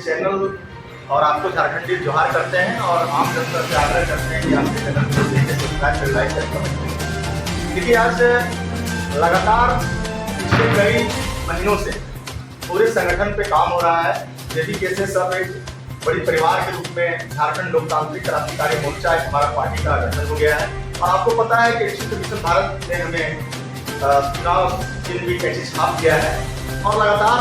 Channel और आपको झारखंडी जोहार करते हैं और आम जनता से आग्रह करते हैं कि आपके चैनल को देखिए, सब्सक्राइब कर, लाइक करें, कमेंट करें। देखिए, आज लगातार पिछले कई महीनों से पूरे संगठन पे काम हो रहा है। जेडीके से सब एक बड़ी परिवार के रूप में झारखंड लोकतांत्रिक क्रांतिकारी मोर्चा एक हमारा पार्टी का गठन हो गया है। और आपको पता है कि इलेक्शन कमीशन भारत ने हमें चुनाव चिन्ह भी कैसे छाप दिया है और लगातार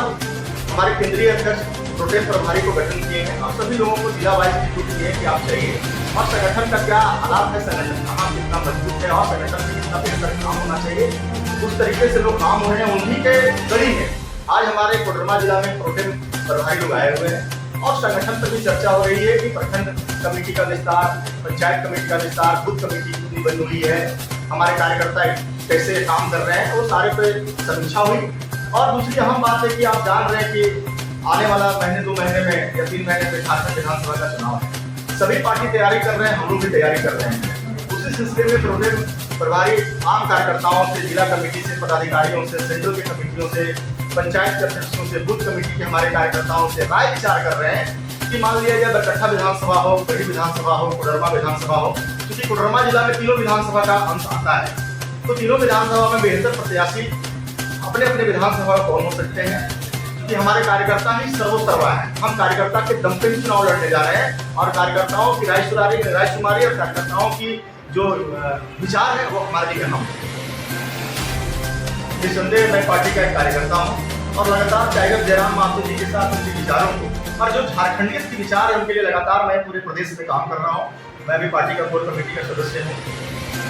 हमारे केंद्रीय अध्यक्ष प्रोटेम प्रभारी को गठन किए हैं और सभी लोगों को जिला वाइज रिक्रूट किए हैं कि आप चाहिए और संगठन का क्या हालात है, संगठन कहाँ कितना मजबूत है और संगठन में कितना बेहतर काम होना चाहिए, उस तरीके से लोग काम हो रहे हैं। उन्हीं के कड़ी में आज हमारे कोडरमा जिला में प्रोटेम प्रभारी लोग आए हुए हैं और संगठन पर भी चर्चा हो रही है कि प्रखंड कमेटी का विस्तार, पंचायत कमेटी का विस्तार, बूथ कमेटी कितनी बनी हुई है, हमारे कार्यकर्ता कैसे काम कर रहे हैं, वो सारे पे समीक्षा हुई। और दूसरी अहम बात है कि आप जान रहे हैं कि आने वाला महीने 2 महीने में या 3 महीने में झारखंड विधानसभा का चुनाव है। सभी पार्टी तैयारी कर रहे हैं, हम लोग भी तैयारी कर रहे हैं। उसी सिलसिले में प्रोटेम प्रभारी आम कार्यकर्ताओं से, जिला कमेटी से, पदाधिकारियों से, सेंट्रल के कमेटियों से, पंचायत के अध्यक्षों से, बूथ कमेटी के हमारे कार्यकर्ताओं से राय विचार कर रहे हैं कि मान लिया जाए बरकट्ठा विधानसभा हो, बड़ी विधानसभा हो, कोडरमा विधानसभा हो, क्योंकि कोडरमा जिला में तीनों विधानसभा का अंश आता है, तो तीनों विधानसभा में बेहतर प्रत्याशी अपने अपने विधानसभा कौन हो सकते हैं, क्योंकि हमारे कार्यकर्ता ही सर्वोत्तरवा है। हम कार्यकर्ता के दम पे भी चुनाव लड़ने जा रहे हैं और कार्यकर्ताओं की राय शुमारी और कार्यकर्ताओं की जो विचार है वो हमारे लिए अहम है। निसंदेह मैं पार्टी का एक कार्यकर्ता हूँ और लगातार टाइगर जयराम माथुर जी के साथ उनके विचारों को और जो झारखंडियत के विचार है उनके लिए लगातार मैं पूरे प्रदेश में काम कर रहा हूँ। मैं भी पार्टी का कोर कमेटी का सदस्य हूँ,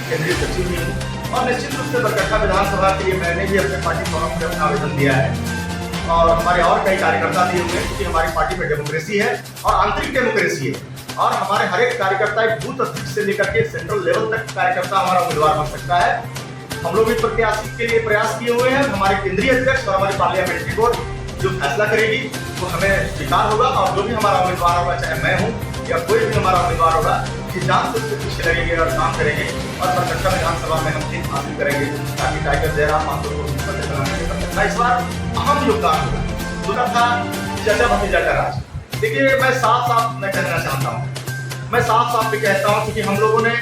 केंद्रीय सचिव भी हूँ और निश्चित रूप से बरकट्ठा विधानसभा के लिए मैंने भी अपने पार्टी फोरम में अपना आवेदन दिया है और हमारे और कई कार्यकर्ता दिए हुए हैं, क्योंकि हमारी पार्टी में डेमोक्रेसी है और आंतरिक डेमोक्रेसी है और हमारे हर एक कार्यकर्ता एक बूथ अध्यक्ष से लेकर के सेंट्रल लेवल तक कार्यकर्ता हमारा उम्मीदवार बन सकता है। हम लोग इस प्रत्याशी के लिए प्रयास किए हुए हैं। हमारे केंद्रीय अध्यक्ष और हमारी पार्लियामेंट्री बोर्ड जो फैसला करेगी वो हमें स्वीकार होगा और जो भी हमारा उम्मीदवार होगा, चाहे मैं हूँ या कोई भी हमारा उम्मीदवार होगा, जान से उसके पीछे लगेंगे और काम करेंगे और बरकट्ठा विधानसभा में हम जीत हासिल करेंगे ताकि टाइगर जयराम माथुर को मुख्यमंत्री बनाने का इस बार अहम योगदान होगा। दूसरा था चाचा भतीजा का राज। देखिए, मैं साफ मैं कहना चाहता हूँ, मैं साफ कहता हूँ, क्योंकि हम लोगों ने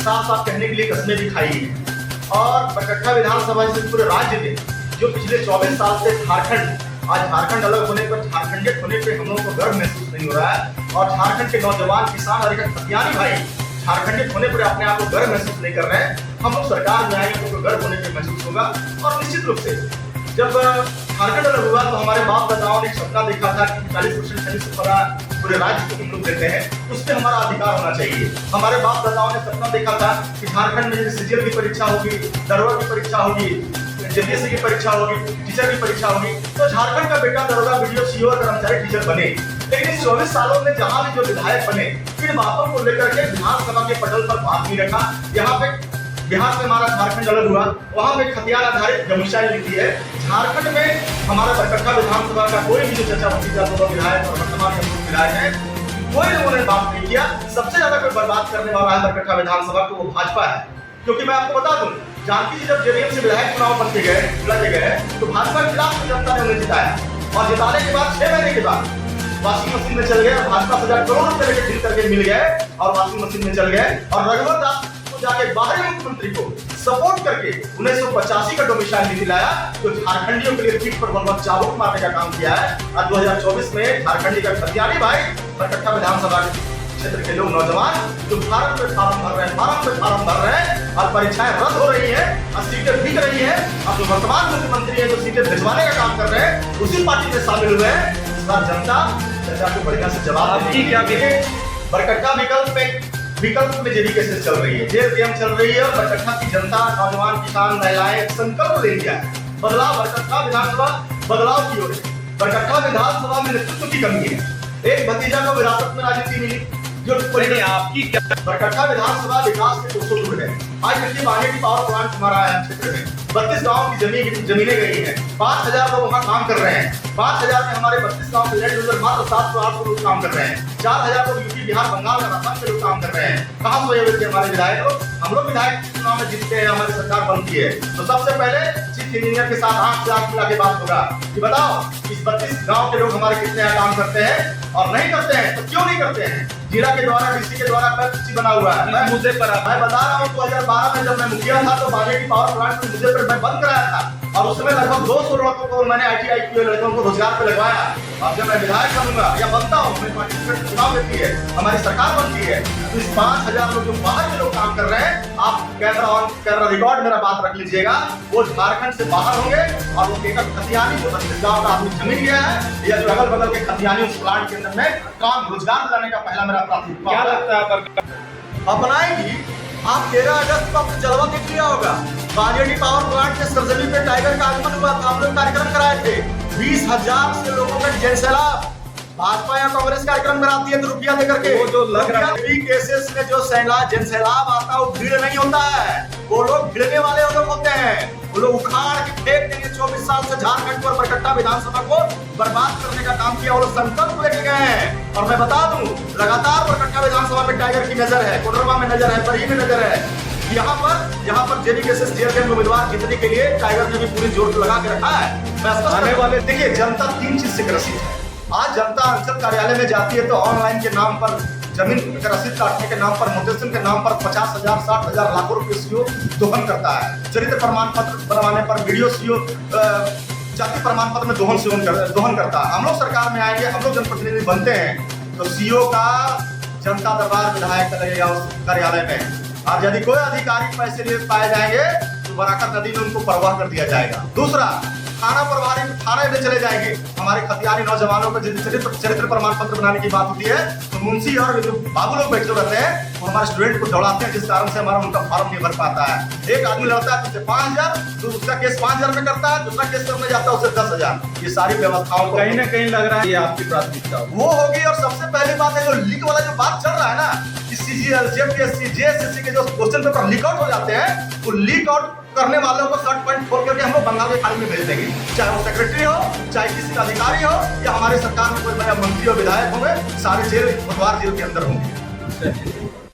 साफ कहने के लिए कस्में भी खाई है और बरकट्ठा विधानसभा से पूरे राज्य में जो पिछले 24 साल से आज झारखंड अलग होने पर, झारखंडियत होने पे हम लोगों को गर्व महसूस नहीं हो रहा है और झारखंड के नौजवान किसान और खतियानी भाई झारखंडियत होने पर अपने आप को गर्व महसूस नहीं कर रहे हैं। हम लोग सरकार में आएंगे तो गर्व होने पर महसूस होगा और निश्चित रूप से जब झारखंड अलग हुआ तो हमारे बाप दादाओं ने एक सपना देखा था कि 40% खनिज पूरे राज्य को हम लोग देते हैं, उस पर हमारा अधिकार होना चाहिए। हमारे बाप दादाओं ने सपना देखा था कि झारखंड में सीजीएल की परीक्षा होगी, दरोगा की परीक्षा होगी, जेपीएससी की परीक्षा होगी, टीचर की परीक्षा होगी, तो झारखंड का बेटा दरोगा, बीडीओ, सीओ और कर्मचारी टीचर बने। लेकिन इस 24 सालों में जहां भी जो विधायक बने, इन बातों को लेकर के विधानसभा के पटल पर बात नहीं रखा। यहाँ पे बिहार में हमारा झारखंड अलग हुआ, वहां पे खतियान आधारित डोमिसाइल नीति है। झारखंड में हमारा बरकट्ठा विधानसभा का कोई भी जो चचा भतीजा विधायक और वर्तमान विधायक है, कोई लोगों ने बात नहीं किया। सबसे ज्यादा कोई बर्बाद करने वाला है बरकट्ठा विधानसभा को, वो भाजपा है। क्योंकि मैं आपको बता दूं, जानकी जी जब जेडीएम से विधायक चुनाव बनते गए, लड़े गए, तो भाजपा के खिलाफ जनता ने उन्हें जिताया और जिताने के बाद 6 महीने के बाद वॉशिंग मशीन में चल गए और भाजपा से करोड़ों रुपए लेकर ढील करके मिल गए और वॉशिंग मशीन में चल गए और रघुवर दास को जाके बाहरी मुख्यमंत्री को सपोर्ट करके 1985 का डोमिसाइल नीति लाया, जो झारखंडियों के लिए पीठ पर बलवंत चाबुक मारने का काम किया है। और 2024 में झारखंडी का खतियानी भाई बरकट्ठा विधानसभा क्षेत्र के लोग, नौजवान जो फार्म पे फार्म भर रहे हैं और परीक्षाएं रद्द हो रही हैं और सीटें बिक रही हैं और जो वर्तमान मुख्यमंत्री है जो सीटें भिजवाने का काम कर रहे हैं, उसी पार्टी में शामिल हुए हैं। इस बार जनता को बढ़िया से जवाब देगी। क्या बरकट्ठा विकल्प में जेडीके से चल रही है, जेडीएम चल रही है और बरकट्ठा की जनता, नौजवान, किसान, महिलाएं संकल्प ले लिया है बदलाव। बरकट्ठा विधानसभा बदलाव की ओर है। बरकट्ठा विधानसभा में नेतृत्व की कमी है। एक भतीजा को विरासत में राजनीति मिली जो आपकी बरकट्ठा विधानसभा विकास के 200 दूर है। आज देखिए, बागेटी पावर प्लांट हमारा क्षेत्र में 32 गांव की जमीनें गई हैं, 5000 लोग वहाँ काम कर रहे हैं। 5000 में हमारे 32 गांव के लेट मात्र 700-800 लोग काम कर रहे हैं। 4000 लोग यूपी, बिहार, बंगाल में आसाम के लोग काम कर रहे हैं। कहाँ सोए हुए थे हमारे विधायक लोग? हम लोग विधायक चुनाव में जीतते हैं, हमारी सरकार बनती है तो सबसे पहले चीफ इंजीनियर के साथ आंख से आंख मिला के बात होगा कि बताओ इस 32 गांव के लोग हमारे कितने यहाँ काम करते हैं और नहीं करते हैं, तो क्यों नहीं करते हैं? जिला के द्वारा, डीसी के द्वारा सूची बना हुआ है। मैं मुद्दे पर मैं बता रहा हूँ 2012 में जब मैं मुखिया था तो बाजे की पावर प्लांट के मुद्दे पर मैं बंद कराया था और उसमें लगभग 200 लड़कों को मैंने ITI के लड़कों को रोजगार पे लगवाया। अब जब मैं विधायक बनूंगा या बनता हूँ, मेरी पार्टी चुनाव देती है, हमारी सरकार बनती है, तो इस 5000 लोग जो बाहर के लोग काम कर रहे हैं, आप कैमरा ऑन कैमरा रिकॉर्ड मेरा बात रख लीजिएगा, वो झारखंड से बाहर होंगे और वो केवल खतियानी जो 32 गाँव का आदमी जमीन गया है या जो अगल बगल के खतियानी उस प्लांट के अंदर में काम रोजगार दिलाने का पहला मेरा प्राथमिकता क्या लगता है अपनाएगी। आप 13 अगस्त को आपने जलवा देख लिया होगा, बाजेडी पावर प्लांट के सर्जरी पे टाइगर का आगमन हुआ था, हम लोग कार्यक्रम कराए थे, 20,000 से लोगों का जनसैलाब। भाजपा या कांग्रेस कार्यक्रम कराती है तो रुपया देकर के, वो जो लग रहा है केसेस में जो जनसैलाब आता है वो भीड़ नहीं होता है, वो लोग भिड़ने वाले लोग होते हैं, वो लोग उखाड़ के फेंक देंगे। 24 साल से झारखंड पर बरकट्टा विधानसभा को बर्बाद करने का काम किया, वो लोग संकल्प लेके गए हैं। और मैं बता दूं, लगातार बरकट्टा विधानसभा में टाइगर की नजर है, कोडरमा में नजर है, बरही में नजर है। यहाँ पर जेडीकेएस जेल उम्मीदवार जीतने के लिए टाइगर ने भी पूरी जोर लगा के रखा है। मैं आने वाले देखिए, जनता 3 चीज से ग्रसित है। आज जनता अंचल कार्यालय में जाती है तो ऑनलाइन के नाम पर, जमीन रसीद काटने के नाम पर, म्यूटेशन के नाम पर 50,000 60,000 लाखों रुपए सीओ दोहन करता है। चरित्र प्रमाण पत्र बनवाने पर वीडियो सीओ, जाति प्रमाण पत्र में दोहन करता है। हम लोग सरकार में आएंगे, हम लोग जनप्रतिनिधि बनते हैं तो सीओ का जनता दरबार विधायक का लगेगा उस कार्यालय में। और यदि कोई अधिकारी पैसे लिए पाए जाएंगे तो बराकर नदी में उनको प्रवाह कर दिया जाएगा। दूसरा, थाना प्रभारी थाने में चले जाएंगे। हमारे खतियानी नौजवानों को चरित्र प्रमाण पत्र बनाने की बात होती है तो मुंशी और जो बाबू लोग बैठे रहते हैं वो हमारे स्टूडेंट को दौड़ाते हैं, जिस कारण से हमारा उनका फॉर्म नहीं भर पाता है। एक आदमी लड़ता है तो 5,000, तो उसका केस 5,000 में करता है, दूसरा केस करने जाता है उसे 10,000। ये सारी व्यवस्थाओं को कहीं ना कहीं लग रहा है ये आपकी प्राथमिकता वो होगी। और सबसे पहली बात है, जो लीक वाला जो बात चल रहा है ना, CGL, JPSC, JSSC के जो क्वेश्चन पेपर लीक आउट हो जाते हैं, वो लीक आउट करने वालों को शॉर्ट पॉइंट खोल करके हम लोग बंगाल के खाड़ी में भेज देंगे, चाहे वो सेक्रेटरी हो, चाहे किसी का अधिकारी हो, या हमारी सरकार में कोई बड़ा मंत्री और विधायक होंगे, सारे जेल बुधवार जेल के अंदर होंगे।